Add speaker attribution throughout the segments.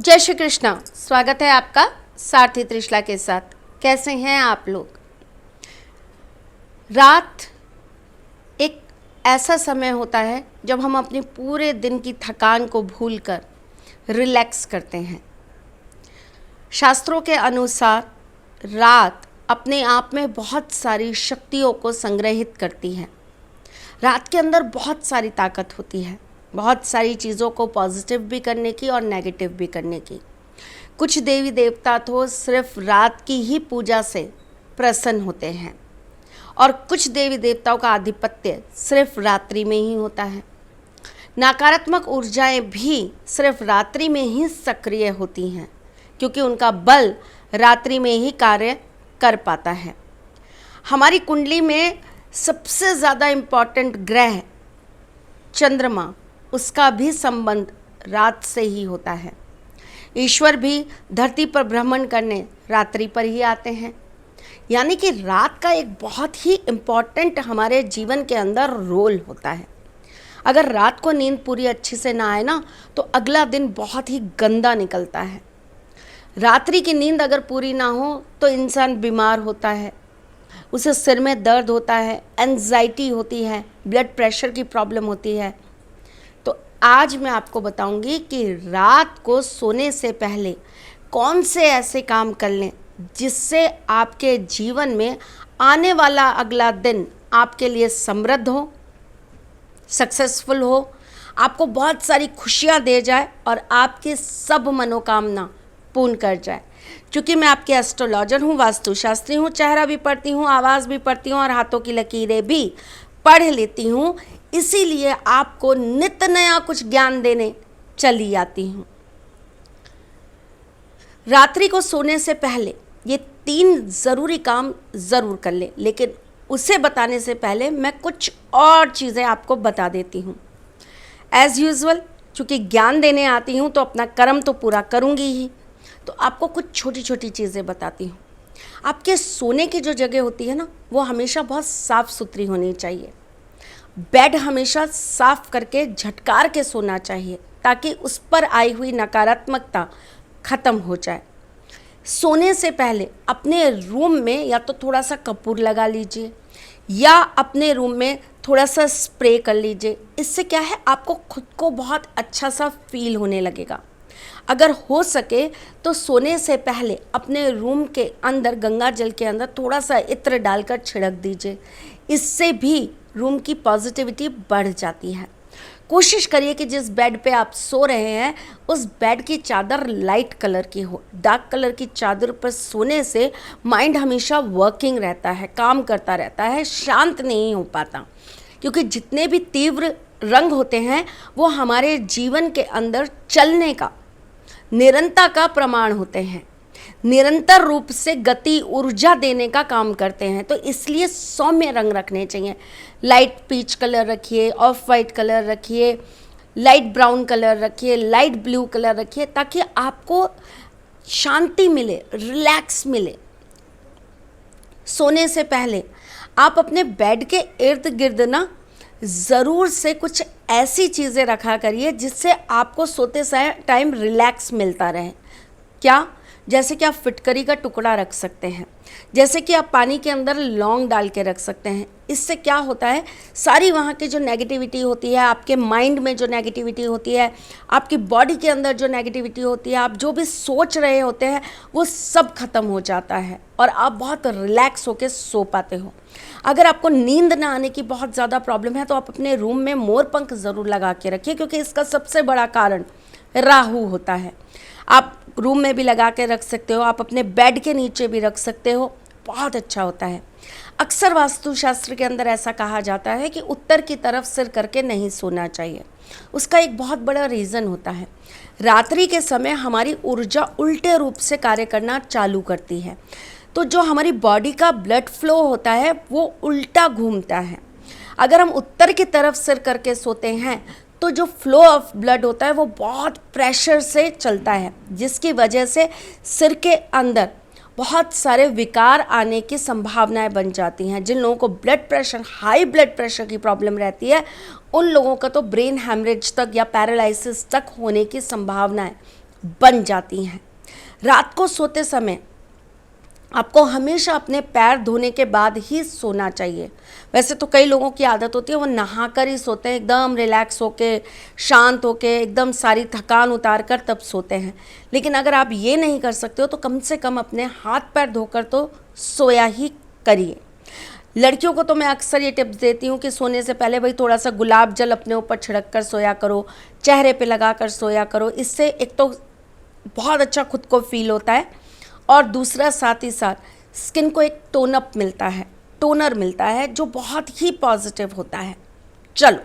Speaker 1: जय श्री कृष्णा। स्वागत है आपका सारथी त्रिशला के साथ। कैसे हैं आप लोग? रात एक ऐसा समय होता है जब हम अपने पूरे दिन की थकान को भूलकर रिलैक्स करते हैं। शास्त्रों के अनुसार रात अपने आप में बहुत सारी शक्तियों को संग्रहित करती है। रात के अंदर बहुत सारी ताकत होती है, बहुत सारी चीज़ों को पॉजिटिव भी करने की और नेगेटिव भी करने की। कुछ देवी देवता तो सिर्फ रात की ही पूजा से प्रसन्न होते हैं और कुछ देवी देवताओं का आधिपत्य सिर्फ रात्रि में ही होता है। नकारात्मक ऊर्जाएं भी सिर्फ रात्रि में ही सक्रिय होती हैं क्योंकि उनका बल रात्रि में ही कार्य कर पाता है। हमारी कुंडली में सबसे ज़्यादा इम्पॉर्टेंट ग्रह चंद्रमा, उसका भी संबंध रात से ही होता है। ईश्वर भी धरती पर भ्रमण करने रात्रि पर ही आते हैं, यानी कि रात का एक बहुत ही इम्पॉर्टेंट हमारे जीवन के अंदर रोल होता है। अगर रात को नींद पूरी अच्छी से ना आए ना तो अगला दिन बहुत ही गंदा निकलता है। रात्रि की नींद अगर पूरी ना हो तो इंसान बीमार होता है, उसे सिर में दर्द होता है, एंजाइटी होती है, ब्लड प्रेशर की प्रॉब्लम होती है। तो आज मैं आपको बताऊंगी कि रात को सोने से पहले कौन से ऐसे काम कर लें जिससे आपके जीवन में आने वाला अगला दिन आपके लिए समृद्ध हो, सक्सेसफुल हो, आपको बहुत सारी खुशियां दे जाए और आपकी सब मनोकामना पूर्ण कर जाए। क्योंकि मैं आपकी एस्ट्रोलॉजर हूँ, वास्तुशास्त्री हूँ, चेहरा भी पढ़ती हूँ, आवाज़ भी पढ़ती हूँ और हाथों की लकीरें भी पढ़ लेती हूँ, इसीलिए आपको नित नया कुछ ज्ञान देने चली आती हूँ। रात्रि को सोने से पहले ये 3 ज़रूरी काम ज़रूर कर लें, लेकिन उसे बताने से पहले मैं कुछ और चीज़ें आपको बता देती हूँ। एज़ यूजुअल चूँकि ज्ञान देने आती हूँ तो अपना कर्म तो पूरा करूँगी ही, तो आपको कुछ छोटी छोटी चीज़ें बताती हूँ। आपके सोने की जो जगह होती है ना, वो हमेशा बहुत साफ़ सुथरी होनी चाहिए। बेड हमेशा साफ़ करके झटकार के सोना चाहिए ताकि उस पर आई हुई नकारात्मकता ख़त्म हो जाए। सोने से पहले अपने रूम में या तो थोड़ा सा कपूर लगा लीजिए या अपने रूम में थोड़ा सा स्प्रे कर लीजिए। इससे क्या है, आपको खुद को बहुत अच्छा सा फील होने लगेगा। अगर हो सके तो सोने से पहले अपने रूम के अंदर गंगा जल के अंदर थोड़ा सा इत्र डालकर छिड़क दीजिए। इससे भी रूम की पॉजिटिविटी बढ़ जाती है। कोशिश करिए कि जिस बेड पे आप सो रहे हैं उस बेड की चादर लाइट कलर की हो। डार्क कलर की चादर पर सोने से माइंड हमेशा वर्किंग रहता है, काम करता रहता है, शांत नहीं हो पाता। क्योंकि जितने भी तीव्र रंग होते हैं वो हमारे जीवन के अंदर चलने का, निरंतर का प्रमाण होते हैं, निरंतर रूप से गति ऊर्जा देने का काम करते हैं। तो इसलिए सौम्य रंग रखने चाहिए। लाइट पीच कलर रखिए, ऑफ वाइट कलर रखिए, लाइट ब्राउन कलर रखिए, लाइट ब्लू कलर रखिए, ताकि आपको शांति मिले, रिलैक्स मिले। सोने से पहले आप अपने बेड के इर्द गिर्द ना ज़रूर से कुछ ऐसी चीज़ें रखा करिए जिससे आपको सोते टाइम रिलैक्स मिलता रहे। क्या? जैसे कि आप फिटकरी का टुकड़ा रख सकते हैं, जैसे कि आप पानी के अंदर लौंग डाल के रख सकते हैं। इससे क्या होता है, सारी वहाँ की जो नेगेटिविटी होती है, आपके माइंड में जो नेगेटिविटी होती है, आपकी बॉडी के अंदर जो नेगेटिविटी होती है, आप जो भी सोच रहे होते हैं वो सब खत्म हो जाता है और आप बहुत रिलैक्स होकर सो पाते हो। अगर आपको नींद ना आने की बहुत ज़्यादा प्रॉब्लम है तो आप अपने रूम में मोर पंख ज़रूर लगा के रखिए, क्योंकि इसका सबसे बड़ा कारण राहु होता है। आप रूम में भी लगा के रख सकते हो, आप अपने बेड के नीचे भी रख सकते हो, बहुत अच्छा होता है। अक्सर वास्तुशास्त्र के अंदर ऐसा कहा जाता है कि उत्तर की तरफ सिर करके नहीं सोना चाहिए। उसका एक बहुत बड़ा रीज़न होता है, रात्रि के समय हमारी ऊर्जा उल्टे रूप से कार्य करना चालू करती है, तो जो हमारी बॉडी का ब्लड फ्लो होता है वो उल्टा घूमता है। अगर हम उत्तर की तरफ सिर करके सोते हैं तो जो फ्लो ऑफ ब्लड होता है वो बहुत प्रेशर से चलता है, जिसकी वजह से सिर के अंदर बहुत सारे विकार आने की संभावनाएं बन जाती हैं। जिन लोगों को blood pressure, high blood pressure की प्रॉब्लम रहती है, उन लोगों का तो ब्रेन हैमरेज तक या पैरालिसिस तक होने की संभावनाएं बन जाती हैं। रात को सोते समय आपको हमेशा अपने पैर धोने के बाद ही सोना चाहिए। वैसे तो कई लोगों की आदत होती है वो नहाकर ही सोते हैं, एकदम रिलैक्स होके, शांत होके, एकदम सारी थकान उतार कर तब सोते हैं। लेकिन अगर आप ये नहीं कर सकते हो तो कम से कम अपने हाथ पैर धोकर तो सोया ही करिए। लड़कियों को तो मैं अक्सर ये टिप्स देती हूँ कि सोने से पहले भाई थोड़ा सा गुलाब जल अपने ऊपर छिड़क कर सोया करो, चेहरे पे लगा कर सोया करो। इससे एक तो बहुत अच्छा खुद को फील होता है और दूसरा साथ ही साथ स्किन को एक टोन अप मिलता है, टोनर मिलता है जो बहुत ही पॉजिटिव होता है। चलो,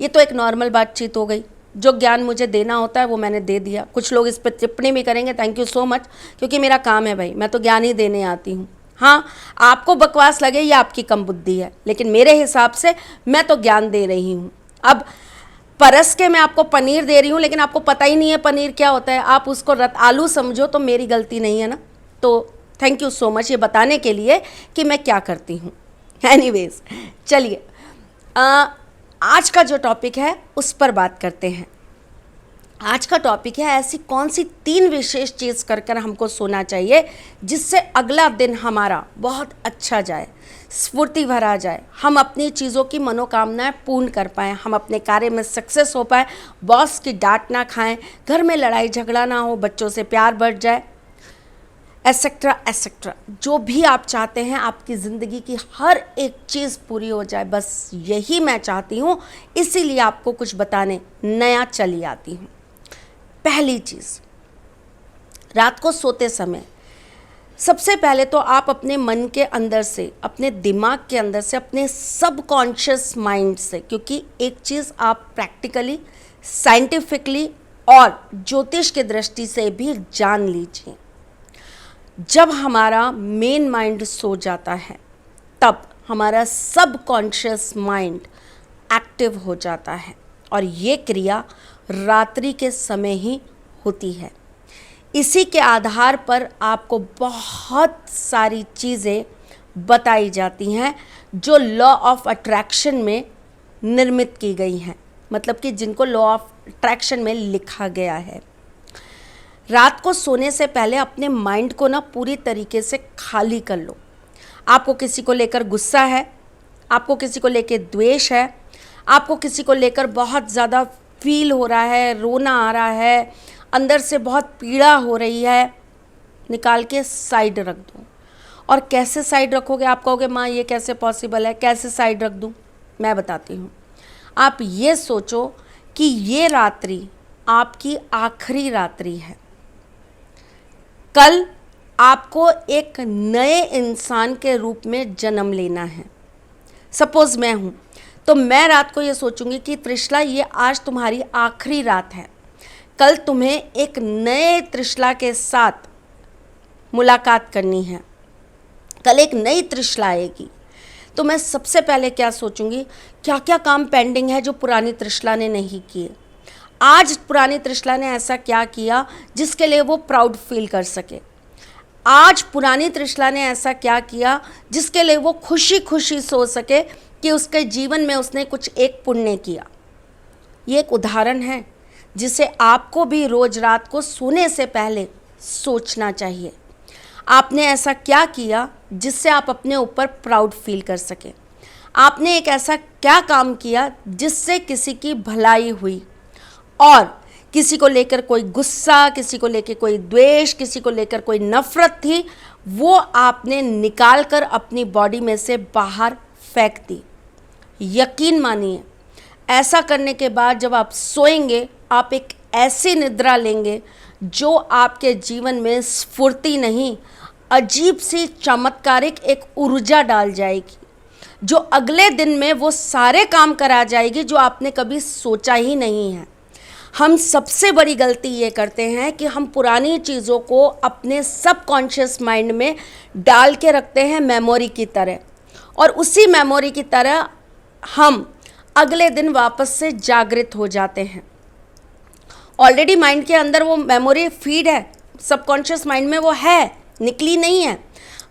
Speaker 1: ये तो एक नॉर्मल बातचीत हो गई। जो ज्ञान मुझे देना होता है वो मैंने दे दिया। कुछ लोग इस पर टिप्पणी भी करेंगे, थैंक यू सो मच, क्योंकि मेरा काम है भाई, मैं तो ज्ञान ही देने आती हूँ। हाँ, आपको बकवास लगे या आपकी कम बुद्धि है, लेकिन मेरे हिसाब से मैं तो ज्ञान दे रही हूँ। अब परस के मैं आपको पनीर दे रही हूँ लेकिन आपको पता ही नहीं है पनीर क्या होता है, आप उसको आलू समझो तो मेरी गलती नहीं है ना। तो थैंक यू सो मच ये बताने के लिए कि मैं क्या करती हूँ। एनीवेज, चलिए आज का जो टॉपिक है उस पर बात करते हैं। आज का टॉपिक है ऐसी कौन सी 3 विशेष चीज़ कर कर हमको सोना चाहिए जिससे अगला दिन हमारा बहुत अच्छा जाए, स्फूर्ति भरा जाए, हम अपनी चीज़ों की मनोकामनाएं पूर्ण कर पाएँ, हम अपने कार्य में सक्सेस हो पाए, बॉस की डांट ना खाएं, घर में लड़ाई झगड़ा ना हो, बच्चों से प्यार बढ़ जाए, एसेट्रा एसेट्रा। जो भी आप चाहते हैं आपकी ज़िंदगी की हर एक चीज़ पूरी हो जाए, बस यही मैं चाहती हूँ। इसीलिए आपको कुछ बताने नया चली आती हूँ। पहली चीज़, रात को सोते समय सबसे पहले तो आप अपने मन के अंदर से, अपने दिमाग के अंदर से, अपने सबकॉन्शियस माइंड से, क्योंकि एक चीज़ आप प्रैक्टिकली, साइंटिफिकली और ज्योतिष की दृष्टि से भी जान लीजिए, जब हमारा मेन माइंड सो जाता है तब हमारा सबकॉन्शियस माइंड एक्टिव हो जाता है और ये क्रिया रात्रि के समय ही होती है। इसी के आधार पर आपको बहुत सारी चीज़ें बताई जाती हैं जो लॉ ऑफ अट्रैक्शन में निर्मित की गई हैं, मतलब कि जिनको लॉ ऑफ अट्रैक्शन में लिखा गया है। रात को सोने से पहले अपने माइंड को ना पूरी तरीके से खाली कर लो। आपको किसी को लेकर गुस्सा है, आपको किसी को लेकर द्वेष है, आपको किसी को लेकर बहुत ज़्यादा फील हो रहा है, रोना आ रहा है, अंदर से बहुत पीड़ा हो रही है, निकाल के साइड रख दो। और कैसे साइड रखोगे? आप कहोगे माँ ये कैसे पॉसिबल है, कैसे साइड रख दूँ? मैं बताती हूँ। आप ये सोचो कि ये रात्रि आपकी आखिरी रात्रि है। कल आपको एक नए इंसान के रूप में जन्म लेना है। सपोज़ मैं हूँ तो मैं रात को ये सोचूंगी कि त्रिशला ये आज तुम्हारी आखिरी रात है, कल तुम्हें एक नए त्रिशला के साथ मुलाकात करनी है, कल एक नई त्रिशला आएगी। तो मैं सबसे पहले क्या सोचूंगी, क्या क्या काम पेंडिंग है जो पुरानी त्रिशला ने नहीं किए। आज पुरानी त्रिशला ने ऐसा क्या किया जिसके लिए वो प्राउड फील कर सके। आज पुरानी त्रिशला ने ऐसा क्या किया जिसके लिए वो खुशी खुशी सो सके कि उसके जीवन में उसने कुछ एक पुण्य किया। ये एक उदाहरण है जिसे आपको भी रोज़ रात को सोने से पहले सोचना चाहिए। आपने ऐसा क्या किया जिससे आप अपने ऊपर प्राउड फील कर सके। आपने एक ऐसा क्या काम किया जिससे किसी की भलाई हुई और किसी को लेकर कोई गुस्सा, किसी को लेकर कोई द्वेष, किसी को लेकर कोई नफ़रत थी, वो आपने निकाल कर अपनी बॉडी में से बाहर फेंक दी। यकीन मानिए, ऐसा करने के बाद जब आप सोएंगे आप एक ऐसी निद्रा लेंगे जो आपके जीवन में स्फूर्ति नहीं, अजीब सी चमत्कारिक एक ऊर्जा डाल जाएगी, जो अगले दिन में वो सारे काम करा जाएगी जो आपने कभी सोचा ही नहीं है। हम सबसे बड़ी गलती ये करते हैं कि हम पुरानी चीज़ों को अपने सबकॉन्शियस माइंड में डाल के रखते हैं मेमोरी की तरह, और उसी मेमोरी की तरह हम अगले दिन वापस से जागृत हो जाते हैं। ऑलरेडी माइंड के अंदर वो मेमोरी फीड है, सबकॉन्शियस माइंड में वो है, निकली नहीं है।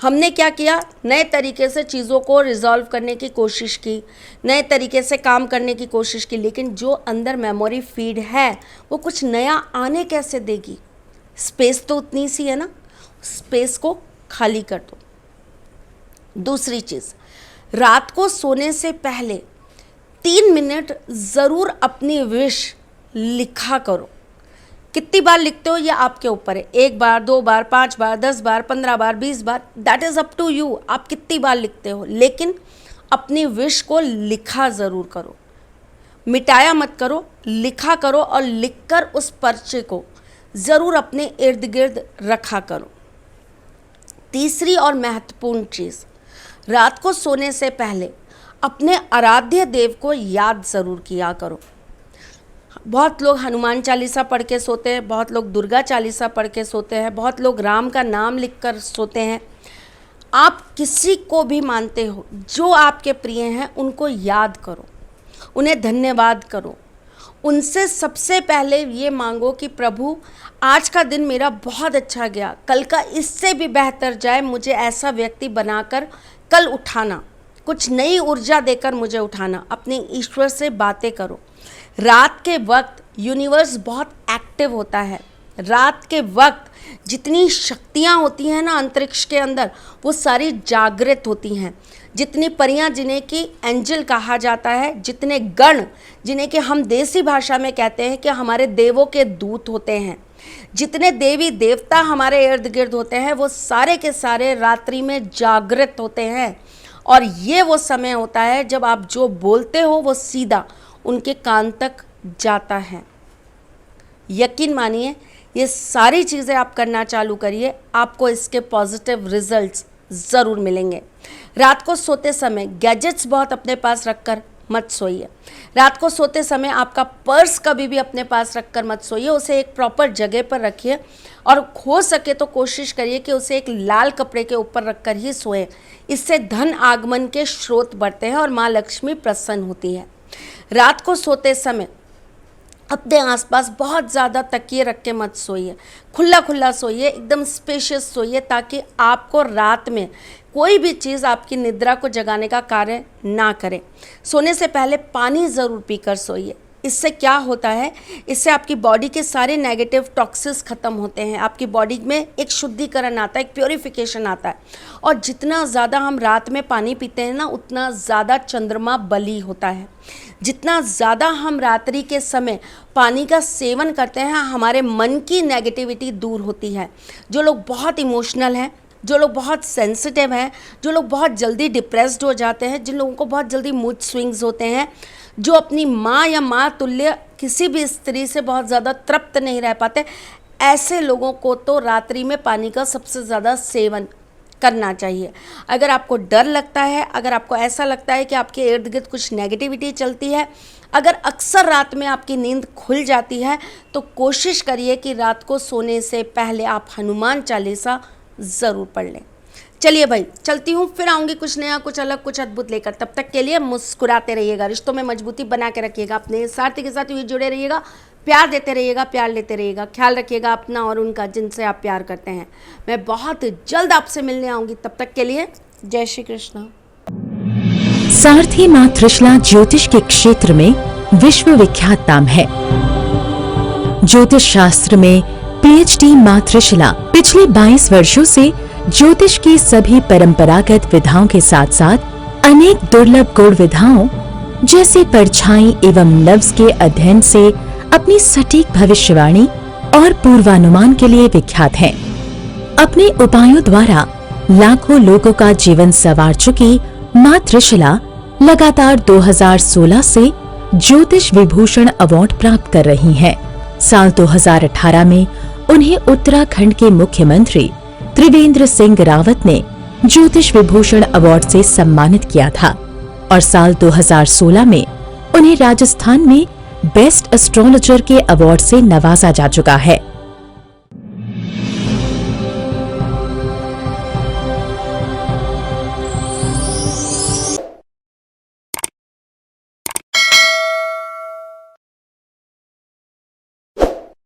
Speaker 1: हमने क्या किया, नए तरीके से चीज़ों को रिजॉल्व करने की कोशिश की, नए तरीके से काम करने की कोशिश की, लेकिन जो अंदर मेमोरी फीड है वो कुछ नया आने कैसे देगी। स्पेस तो उतनी सी है ना, स्पेस को खाली कर दो। दूसरी चीज़, रात को सोने से पहले 3 मिनट ज़रूर अपनी विश लिखा करो। कितनी बार लिखते हो ये आपके ऊपर है, 1 बार, 2 बार, 5 बार, 10 बार, 15 बार, 20 बार, that is up to you, आप कितनी बार लिखते हो। लेकिन अपनी विश को लिखा ज़रूर करो, मिटाया मत करो, लिखा करो, और लिखकर उस पर्चे को ज़रूर अपने इर्द गिर्द रखा करो। तीसरी और महत्वपूर्ण चीज़, रात को सोने से पहले अपने आराध्य देव को याद ज़रूर किया करो। बहुत लोग हनुमान चालीसा पढ़ के सोते हैं, बहुत लोग दुर्गा चालीसा पढ़ के सोते हैं, बहुत लोग राम का नाम लिखकर सोते हैं। आप किसी को भी मानते हो, जो आपके प्रिय हैं उनको याद करो, उन्हें धन्यवाद करो। उनसे सबसे पहले ये मांगो कि प्रभु आज का दिन मेरा बहुत अच्छा गया, कल का इससे भी बेहतर जाए, मुझे ऐसा व्यक्ति बनाकर कल उठाना, कुछ नई ऊर्जा देकर मुझे उठाना। अपने ईश्वर से बातें करो। रात के वक्त यूनिवर्स बहुत एक्टिव होता है। रात के वक्त जितनी शक्तियाँ होती हैं ना अंतरिक्ष के अंदर, वो सारी जागृत होती हैं। जितनी परियां जिन्हें कि एंजल कहा जाता है, जितने गण जिन्हें कि हम देसी भाषा में कहते हैं कि हमारे देवों के दूत होते हैं, जितने देवी देवता हमारे इर्द गिर्द होते हैं, वो सारे के सारे रात्रि में जागृत होते हैं। और ये वो समय होता है जब आप जो बोलते हो वो सीधा उनके कान तक जाता है। यकीन मानिए, ये सारी चीज़ें आप करना चालू करिए, आपको इसके पॉजिटिव रिजल्ट्स ज़रूर मिलेंगे। रात को सोते समय गैजेट्स बहुत अपने पास रखकर मत सोइए। रात को सोते समय आपका पर्स कभी भी अपने पास रखकर मत सोइए, उसे एक प्रॉपर जगह पर रखिए, और हो सके तो कोशिश करिए कि उसे एक लाल कपड़े के ऊपर रखकर ही सोएं। इससे धन आगमन के स्रोत बढ़ते हैं और माँ लक्ष्मी प्रसन्न होती है। रात को सोते समय अपने आसपास बहुत ज़्यादा तकिए रख के मत सोइए, खुला खुला सोइए, एकदम स्पेशियस सोइए, ताकि आपको रात में कोई भी चीज़ आपकी निद्रा को जगाने का कार्य ना करे। सोने से पहले पानी ज़रूर पीकर सोइए। इससे क्या होता है, इससे आपकी बॉडी के सारे नेगेटिव टॉक्सिस ख़त्म होते हैं, आपकी बॉडी में एक शुद्धिकरण आता है, एक प्योरीफिकेशन आता है। और जितना ज़्यादा हम रात में पानी पीते हैं ना, उतना ज़्यादा चंद्रमा बली होता है। जितना ज़्यादा हम रात्रि के समय पानी का सेवन करते हैं, हमारे मन की नेगेटिविटी दूर होती है। जो लोग बहुत इमोशनल हैं, जो लोग बहुत सेंसिटिव हैं, जो लोग बहुत जल्दी डिप्रेस्ड हो जाते हैं, जिन लोगों को बहुत जल्दी मूड स्विंग्स होते हैं, जो अपनी माँ या माँ तुल्य किसी भी स्त्री से बहुत ज़्यादा तृप्त नहीं रह पाते, ऐसे लोगों को तो रात्रि में पानी का सबसे ज़्यादा सेवन करना चाहिए। अगर आपको डर लगता है, अगर आपको ऐसा लगता है कि आपके इर्द गिर्द कुछ नेगेटिविटी चलती है, अगर अक्सर रात में आपकी नींद खुल जाती है, तो कोशिश करिए कि रात को सोने से पहले आप हनुमान चालीसा ज़रूर पढ़ लें। चलिए भाई, चलती हूँ, फिर आऊँगी कुछ नया, कुछ अलग, कुछ अद्भुत लेकर। तब तक के लिए मुस्कुराते रहिएगा, रिश्तों में मजबूती बना के रखिएगा, अपने साथी के साथ भी जुड़े रहिएगा, प्यार देते रहिएगा, प्यार लेते रहिएगा, ख्याल रखिएगा अपना और उनका जिनसे आप प्यार करते हैं। मैं बहुत जल्द आपसे मिलने आऊँगी, तब तक के लिए जय श्री कृष्ण।
Speaker 2: सारथी मां त्रिशला ज्योतिष के क्षेत्र में विश्व विख्यात नाम है। ज्योतिष शास्त्र में पीएचडी मां त्रिशला पिछले 22 वर्षों से ज्योतिष की सभी परंपरागत विधाओं के साथ साथ अनेक दुर्लभ गुण विधाओं जैसे परछाई एवं लफ्ज के अध्ययन से अपनी सटीक भविष्यवाणी और पूर्वानुमान के लिए विख्यात हैं। अपने उपायों द्वारा लाखों लोगों का जीवन संवार चुकी मां त्रिशला लगातार 2016 से ज्योतिष विभूषण अवार्ड प्राप्त कर रही हैं। साल 2018 में उन्हें उत्तराखंड के मुख्यमंत्री त्रिवेंद्र सिंह रावत ने ज्योतिष विभूषण अवार्ड से सम्मानित किया था और साल 2016 में उन्हें राजस्थान में बेस्ट एस्ट्रोलॉजर के अवार्ड से नवाजा जा चुका है।